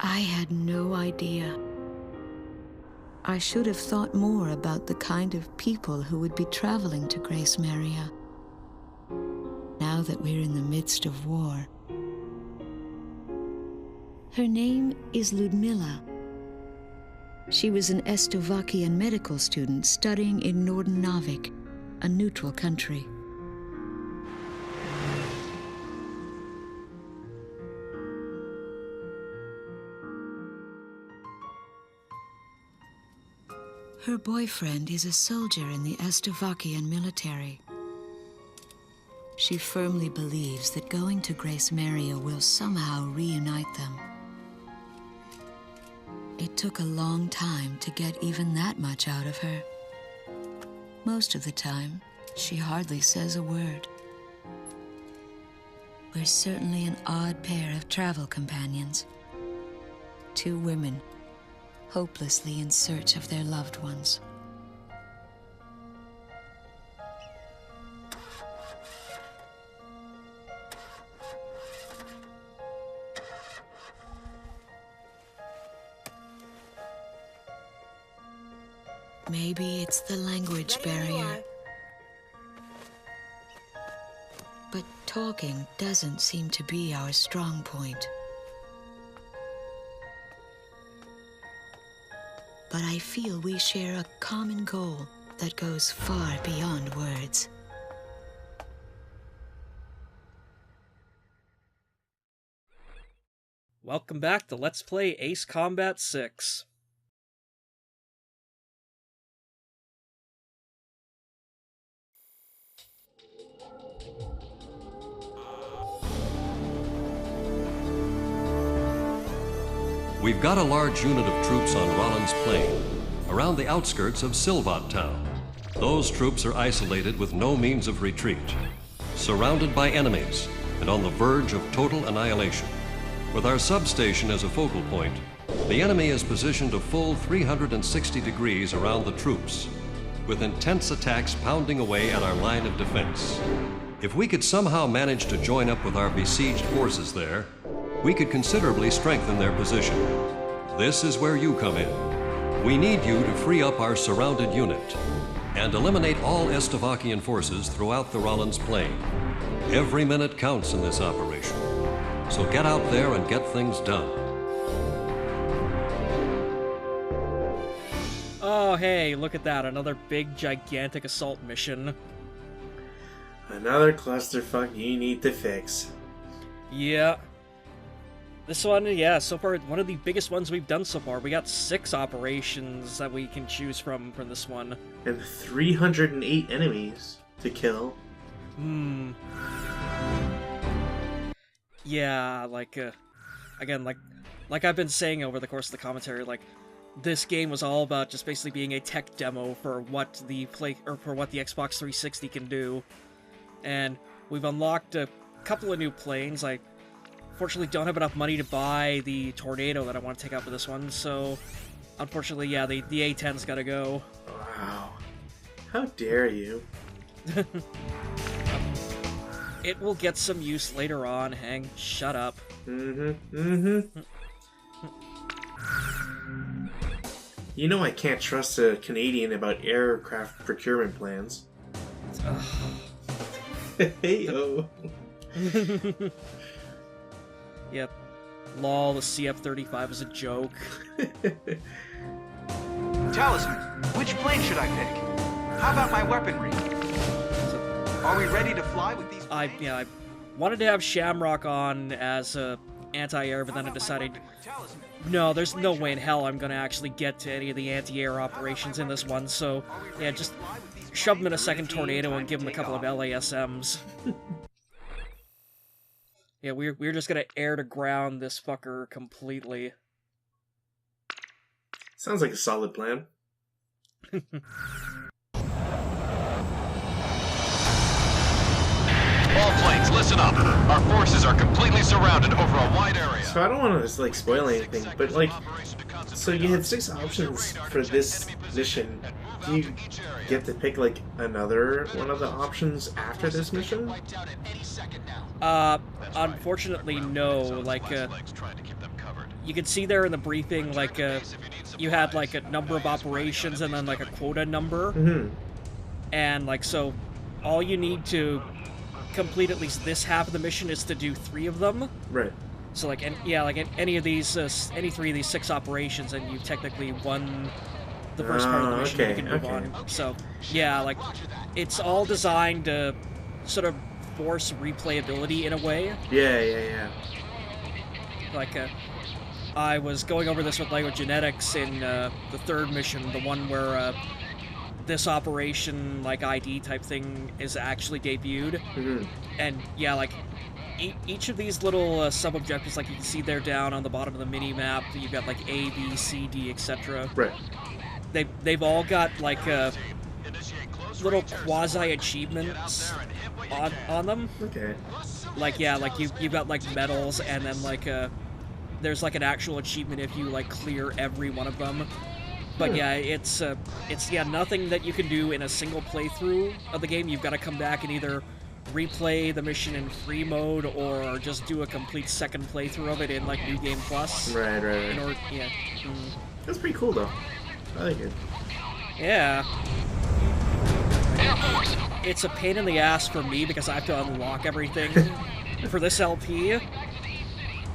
I had no idea. I should have thought more about the kind of people who would be traveling to Emmeria. Now that we're in the midst of war. Her name is Ludmila. She was an Slovakian medical student studying in Northern Navik, a neutral country. Her boyfriend is a soldier in the Slovakian military. She firmly believes that going to Emmeria will somehow reunite them. It took a long time to get even that much out of her. Most of the time, she hardly says a word. We're certainly an odd pair of travel companions. Two women, hopelessly in search of their loved ones. Maybe it's the language barrier. But talking doesn't seem to be our strong point. But I feel we share a common goal that goes far beyond words. Welcome back to Let's Play Ace Combat 6. We've got a large unit of troops on Rollins Plain, around the outskirts of Silvat town. Those troops are isolated with no means of retreat, surrounded by enemies, and on the verge of total annihilation. With our substation as a focal point, the enemy is positioned a full 360 degrees around the troops, with intense attacks pounding away at our line of defense. If we could somehow manage to join up with our besieged forces there, we could considerably strengthen their position. This is where you come in. We need you to free up our surrounded unit and eliminate all Slovakian forces throughout the Rollins Plain. Every minute counts in this operation, so get out there and get things done. Oh, hey, look at that. Another big, gigantic assault mission. Another clusterfuck you need to fix. Yeah. This one, yeah, so far, one of the biggest ones we've done so far. We got 6 operations that we can choose from this one. And 308 enemies to kill. Yeah, again, like I've been saying over the course of the commentary, this game was all about just basically being a tech demo for what the Xbox 360 can do. And we've unlocked a couple of new planes. I unfortunately don't have enough money to buy the Tornado that I want to take out for this one, so unfortunately, yeah, the A-10's gotta go. Wow. How dare you? It will get some use later on, Hang. Shut up. You know I can't trust a Canadian about aircraft procurement plans. Hey-oh. Yep. Lol, the CF-35 was a joke. Talisman, which plane should I pick? How about my weaponry? Are we ready to fly with these planes? I wanted to have Shamrock on as a anti-air, but then I decided, no, there's no way in hell I'm gonna actually get to any of the anti-air operations in this one, so yeah, just shove him in a second Tornado and give him a couple of LASMs. Yeah, we're just gonna air to ground this fucker completely. Sounds like a solid plan. All planes, listen up. Our forces are completely surrounded over a wide area. So I don't want to like spoil anything, but like, so you had 6 options for this mission. Do you get to pick like another one of the options after this mission? Unfortunately, no. you could see there in the briefing, like, you had, like, a number of operations and then, like, a quota number. Mm-hmm. And, like, so all you need to complete at least this half of the mission is to do 3 of them. Right. So, like, any of these, any 3 of these 6 operations, and you've technically won the first part of the mission, okay, you can move okay. on. So, yeah, like, it's all designed to sort of force replayability in a way. Yeah. Like, I was going over this with LEGO Genetics in the 3rd mission, the one where this operation, like, ID type thing is actually debuted. Mm-hmm. And, yeah, like, each of these little sub-objectives, like you can see there down on the bottom of the mini-map, you've got, like, A, B, C, D, etc. Right. They've all got, like, little quasi-achievements on them. Okay. Like, yeah, like, you've got, like, medals, and then, like, there's, like, an actual achievement if you, like, clear every one of them. But, yeah, it's nothing that you can do in a single playthrough of the game. You've got to come back and either replay the mission in free mode or just do a complete second playthrough of it in, like, New Game Plus. Right. In order, yeah. That's pretty cool, though. I like it. Yeah. It's a pain in the ass for me because I have to unlock everything for this LP.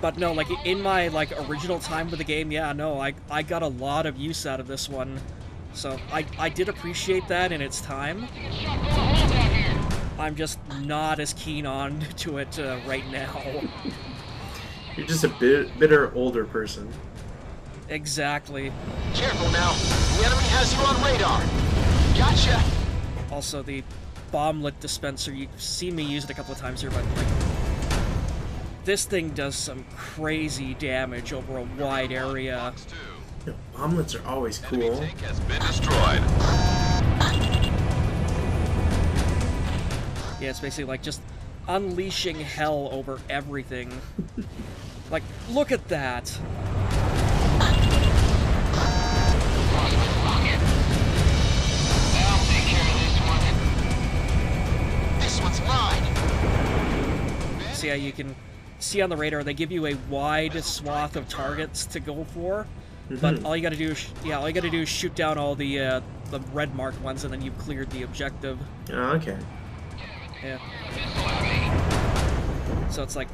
But no, like, in my, like, original time with the game, yeah, no, I got a lot of use out of this one. So, I did appreciate that in its time. I'm just not as keen on to it right now. You're just a bitter older person. Exactly. Careful now. The enemy has you on radar. Gotcha. Also, the bomblet dispenser, you've seen me use it a couple of times here, but, like, this thing does some crazy damage over a wide area. You know, bomblets are always cool. Tank has been destroyed. Yeah, it's basically like just unleashing hell over everything. Like, look at that! I'll take care of this one. This one's mine. So yeah, you can see on the radar, they give you a wide swath of targets to go for, but all you gotta do is, shoot down all the red marked ones, and then you've cleared the objective. Oh, okay. Yeah. So it's like,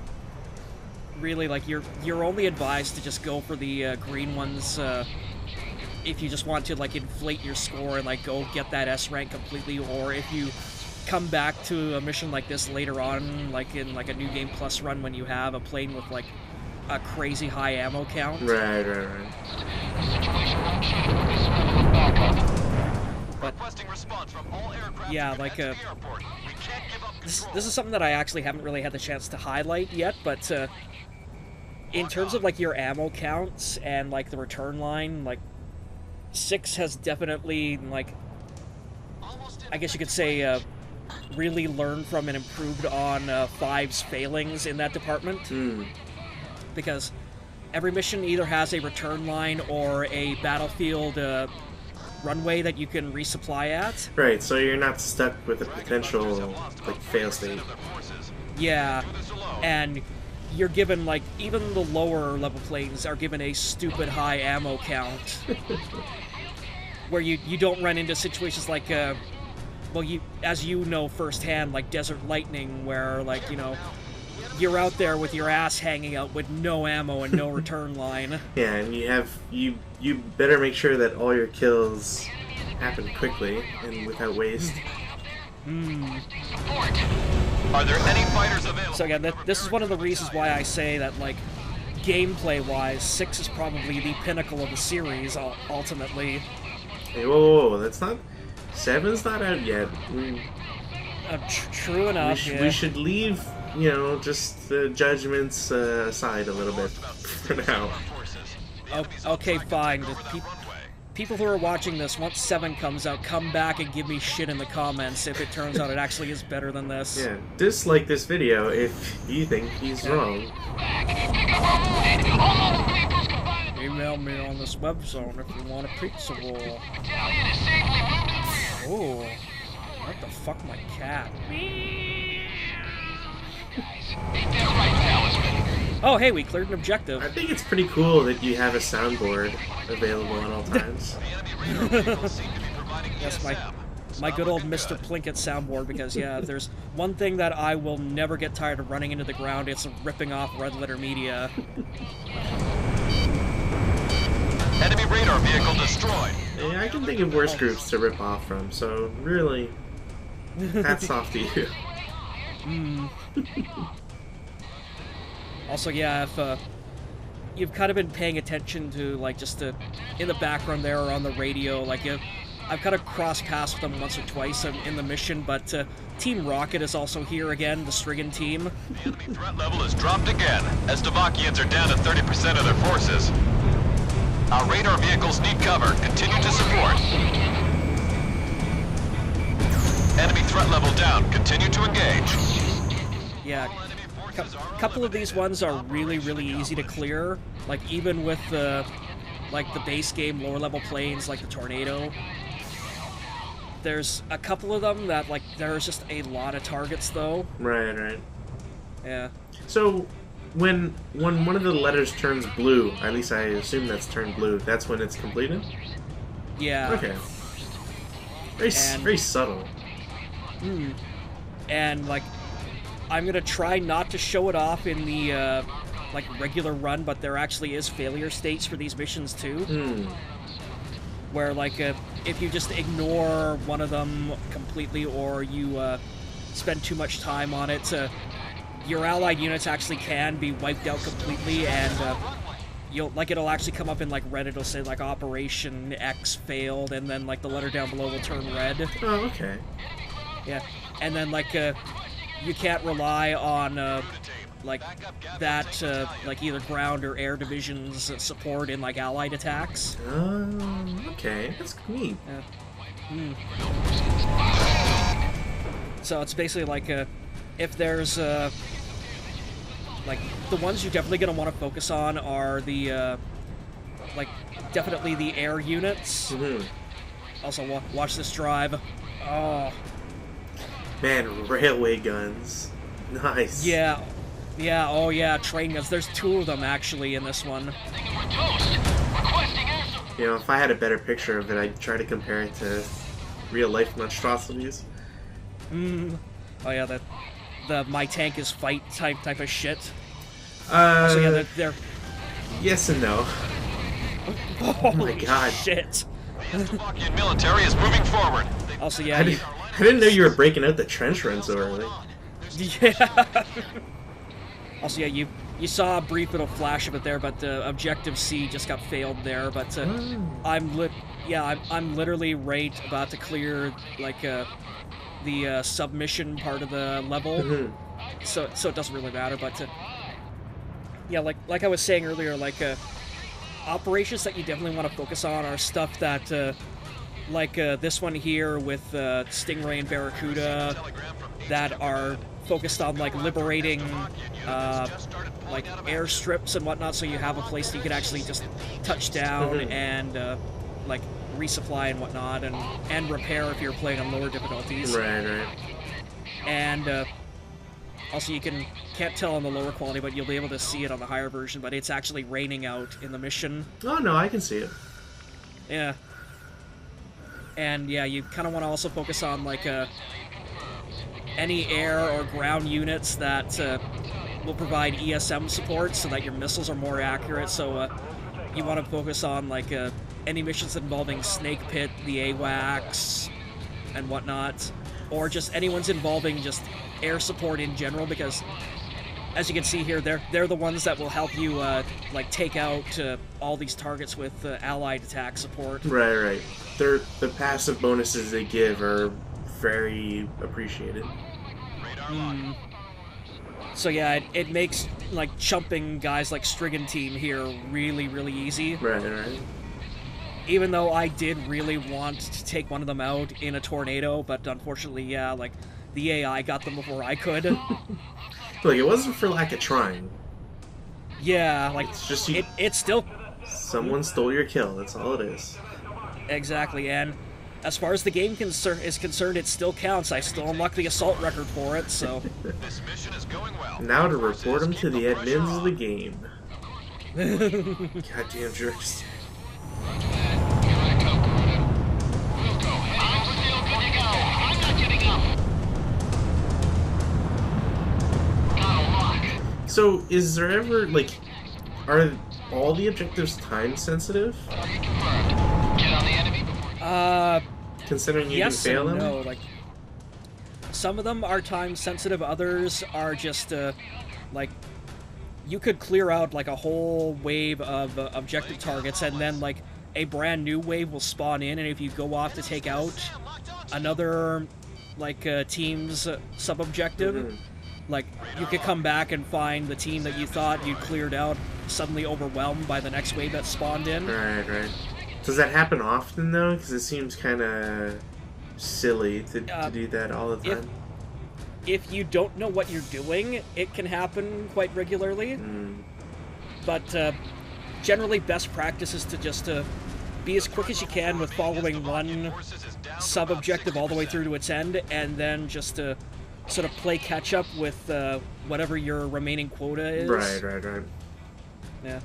really, like, you're only advised to just go for the green ones if you just want to, like, inflate your score and, like, go get that S rank completely, or if you come back to a mission like this later on, like in, like, a New Game Plus run when you have a plane with, like, a crazy high ammo count. Right. But, yeah, like, this is something that I actually haven't really had the chance to highlight yet, but in terms of, like, your ammo counts and, like, the return line, like, 6 has definitely, like, I guess you could say, really learned from and improved on 5's failings in that department. Because every mission either has a return line or a battlefield runway that you can resupply at. Right, so you're not stuck with a potential, like, fail state. Yeah, and you're given, like, even the lower level planes are given a stupid high ammo count. Where you don't run into situations like, well, as you know firsthand, like Desert Lightning, where, like, you know, you're out there with your ass hanging out with no ammo and no return line. Yeah, and you better make sure that all your kills happen quickly and without waste. Are there any fighters available? So again, this is one of the reasons why I say that, like, gameplay-wise, 6 is probably the pinnacle of the series, ultimately. Hey, whoa, that's not... 7's not out yet. True enough, we should leave, you know, just the judgments aside a little bit for now. Okay, fine. People who are watching this, once 7 comes out, come back and give me shit in the comments if it turns out it actually is better than this. Yeah, dislike this video if you think he's wrong. Email me on this web zone if you want a pizza roll. Oh, what the fuck, my cat? Oh, hey, we cleared an objective. I think it's pretty cool that you have a soundboard available at all times. That's my good old Mr. Plinkett soundboard, because, yeah, if there's one thing that I will never get tired of running into the ground, it's ripping off red letter media. Enemy radar vehicle destroyed. Yeah, I can think of worse groups to rip off from, so really, hats off to you. Also, yeah, if you've kind of been paying attention to, like, just in the background there or on the radio, like, I've kind of crossed paths with them once or twice in the mission, but Team Rocket is also here again, the Strigan team. The enemy threat level has dropped again, as Devakians are down to 30% of their forces. Our radar vehicles need cover. Continue to support. Enemy threat level down. Continue to engage. Yeah, a couple of these ones are really, really easy to clear. Like, even with the base game lower level planes, like the Tornado. There's a couple of them that, like, there's just a lot of targets, though. Right. Yeah. So, when one of the letters turns blue, at least I assume that's turned blue, that's when it's completed? Yeah. Okay. Very subtle. And, like, I'm gonna try not to show it off in the, like, regular run, but there actually is failure states for these missions, too. Where, like, if you just ignore one of them completely, or you spend too much time on it, your allied units actually can be wiped out completely, and it'll actually come up in, like, red. It'll say, like, Operation X failed, and then, like, the letter down below will turn red. Oh, okay. Yeah, and then, like, you can't rely on like that, like, either ground or air divisions support in, like, allied attacks. Okay, that's neat. So it's basically like, if there's, like, the ones you're definitely going to want to focus on are the, like, definitely the air units. Also, watch this drive. Oh. Man, railway guns. Nice. Yeah, oh yeah, train guns. There's 2 of them, actually, in this one. You know, if I had a better picture of it, I'd try to compare it to real-life monstrosities. Oh yeah, the my tank is fight type of shit. So yeah, they're... Yes and no. Oh my god. Shit. The Slovakian military is moving forward. Also, yeah, I didn't know you were breaking out the trench run so early. Yeah. Also, yeah, you saw a brief little flash of it there, but Objective C just got failed there. But I'm literally right about to clear, like, the submission part of the level, so it doesn't really matter. But yeah, like I was saying earlier, like, operations that you definitely want to focus on are stuff that, like, this one here with Stingray and Barracuda, that are focused on, like, liberating, like, airstrips and whatnot, so you have a place that you can actually just touch down and, like, resupply and whatnot, and repair if you're playing on lower difficulties. Right. And, also, you can't tell on the lower quality, but you'll be able to see it on the higher version, but it's actually raining out in the mission. Oh, no, I can see it. Yeah. And, yeah, you kind of want to also focus on, like, any air or ground units that will provide ESM support so that your missiles are more accurate. So you want to focus on, like, any missions involving Snake Pit, the AWACS, and whatnot, or just any ones involving just air support in general, because as you can see here, they're the ones that will help you like, take out all these targets with allied attack support. Right. The passive bonuses they give are very appreciated. So yeah, it makes, like, chumping guys like Strigan team here really, really easy. Right. Even though I did really want to take one of them out in a tornado, but unfortunately, yeah, like, the AI got them before I could. Look, it wasn't for lack of trying. Yeah, like, it's just it's still... Someone stole your kill, that's all it is. Exactly, and as far as the game is concerned, it still counts. I still unlocked the assault record for it, so... This mission is going well. Now to report them to the admins of the game. Goddamn jerks. So, is there ever, like, are all the objectives time sensitive? Considering you yes can fail and them? no. Like, some of them are time sensitive, others are just, like, you could clear out, like, a whole wave of objective targets, and then, like, a brand new wave will spawn in, and if you go off to take out another, like, team's sub-objective, like, you could come back and find the team that you thought you'd cleared out suddenly overwhelmed by the next wave that spawned in. Right. Does that happen often, though? Because it seems kind of silly to do that all the time. If you don't know what you're doing, it can happen quite regularly. But generally, best practice is to just be as quick as you can with following one sub-objective all the way through to its end, and then just to sort of play catch-up with whatever your remaining quota is. Right. Yeah.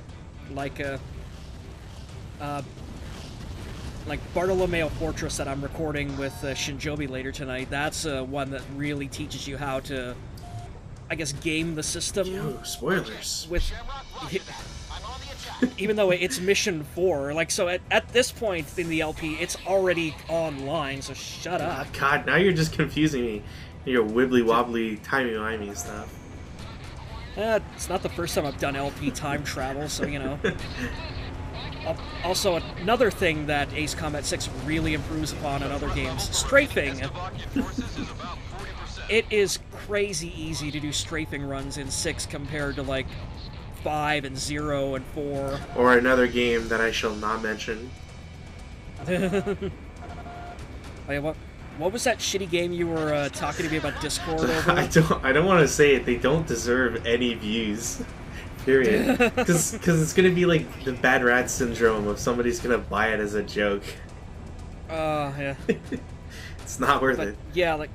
Like Bartolomeo Fortress that I'm recording with Shinjobi later tonight, that's one that really teaches you how to, I guess, game the system. Yo, spoilers. With, even though it's mission 4, like, so at this point in the LP, it's already online, so shut up. God, now you're just confusing me. Your wibbly-wobbly, timey-wimey stuff. It's not the first time I've done LP time travel, so, you know. Also, another thing that Ace Combat 6 really improves upon in other games, strafing. It is crazy easy to do strafing runs in 6 compared to, like, 5 and 0 and 4. Or another game that I shall not mention. Wait, what was that shitty game you were talking to me about Discord over? I don't want to say it. They don't deserve any views. Period. Because it's going to be like the bad rat syndrome of somebody's going to buy it as a joke. Yeah. It's not worth it. Yeah, like,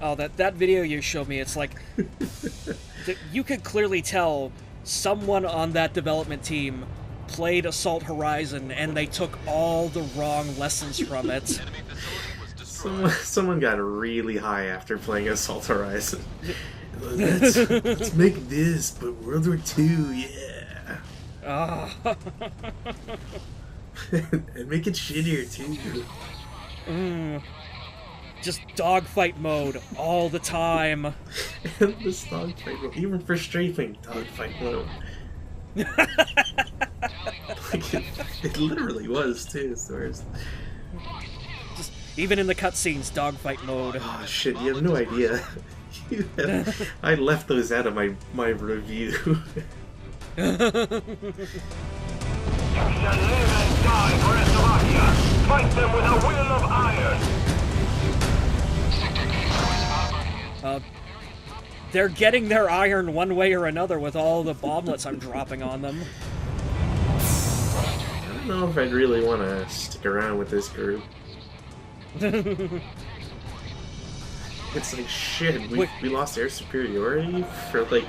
oh, that video you showed me, it's like, you could clearly tell someone on that development team played Assault Horizon and they took all the wrong lessons from it. Someone got really high after playing Assault Horizon. Let's make this, but World War II, yeah. And make it shittier, too. Just dogfight mode all the time. Endless dogfight mode. Even for strafing, dogfight mode. Like, it literally was, too. It's the worst. Even in the cutscenes, dogfight mode. Oh, shit, you have no idea. I left those out of my review. You shall live and die for Slovakia. Fight them with a will of iron. They're getting their iron one way or another with all the bomblets I'm dropping on them. I don't know if I'd really want to stick around with this group. It's like, shit, we lost air superiority for like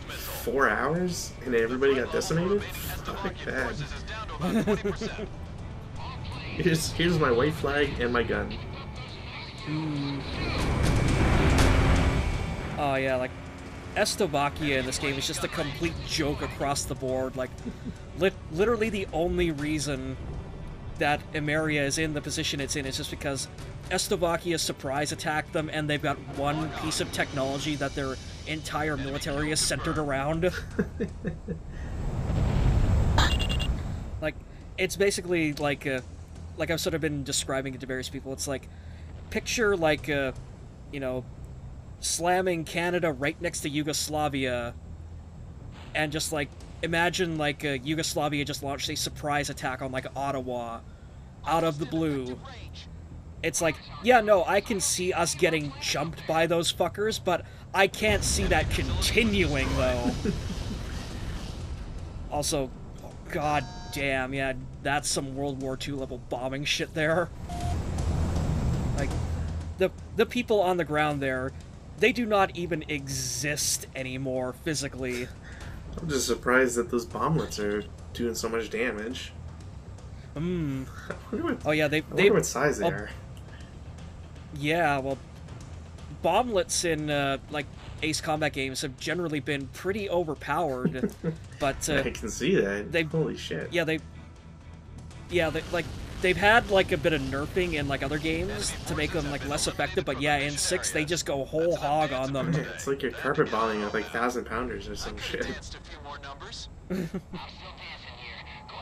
4 hours and everybody got decimated? Fuck that. Here's my white flag and my gun. Oh yeah, like, Slovakia in this game is just a complete joke across the board. Like, literally the only reason that Emmeria is in the position it's in is just because Slovakia surprise attacked them, and they've got one piece of technology that their entire military is centered around. Like, it's basically like I've sort of been describing it to various people. It's like, picture like, you know, slamming Canada right next to Yugoslavia, and just like, imagine like Yugoslavia just launched a surprise attack on like Ottawa out of the blue. It's like, yeah, no, I can see us getting jumped by those fuckers, but I can't see that continuing, though. Also, god damn, yeah, that's some World War II level bombing shit there. the people on the ground there, they do not even exist anymore physically. I'm just surprised that those bomblets are doing so much damage. Oh yeah, I wonder what size they are. Yeah, well, bomblets in like Ace Combat games have generally been pretty overpowered, but I can see that. Holy shit. Yeah, they've had like a bit of nerfing in like other games to make them like less effective, but yeah, in 6 they just go whole hog on them. Yeah, it's like you're carpet bombing with like 1,000-pounders or some shit.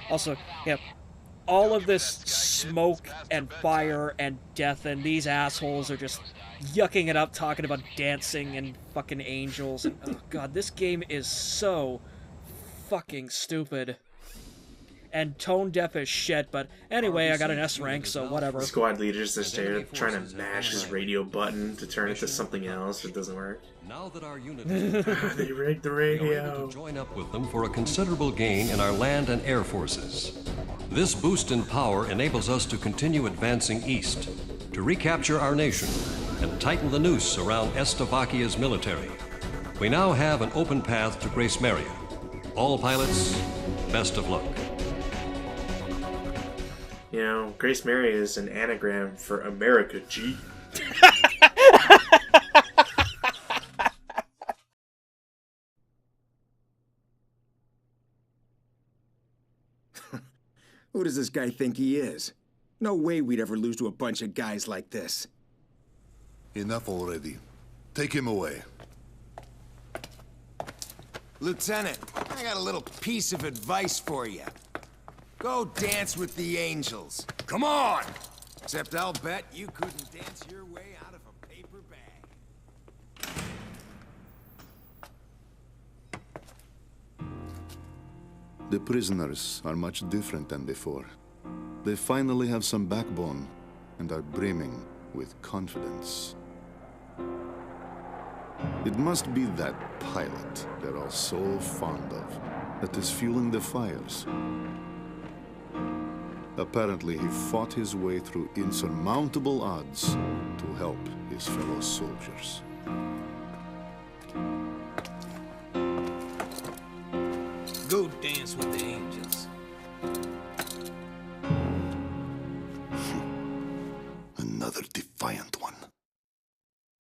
Also, yeah, all of this smoke and fire and death, and these assholes are just yucking it up, talking about dancing and fucking angels, and oh god, this game is so fucking stupid. And tone deaf as shit, but anyway, I got an S rank, so whatever. The squad leader's just there trying to mash his radio button to turn it to something else. It doesn't work. Now that our unit They rigged the we are able radio. to join up with them for a considerable gain in our land and air forces. This boost in power enables us to continue advancing east, to recapture our nation, and tighten the noose around Slovakia's military. We now have an open path to Grace Maria. All pilots, best of luck. You know, Grace Maria is an anagram for America, G. Who does this guy think he is? No way we'd ever lose to a bunch of guys like this. Enough already. Take him away. Lieutenant, I got a little piece of advice for you. Go dance with the angels. Come on! Except I'll bet you couldn't dance your way out of a paper bag. The prisoners are much different than before. They finally have some backbone and are brimming with confidence. It must be that pilot they're all so fond of that is fueling the fires. Apparently, he fought his way through insurmountable odds to help his fellow soldiers. Go dance with the angels.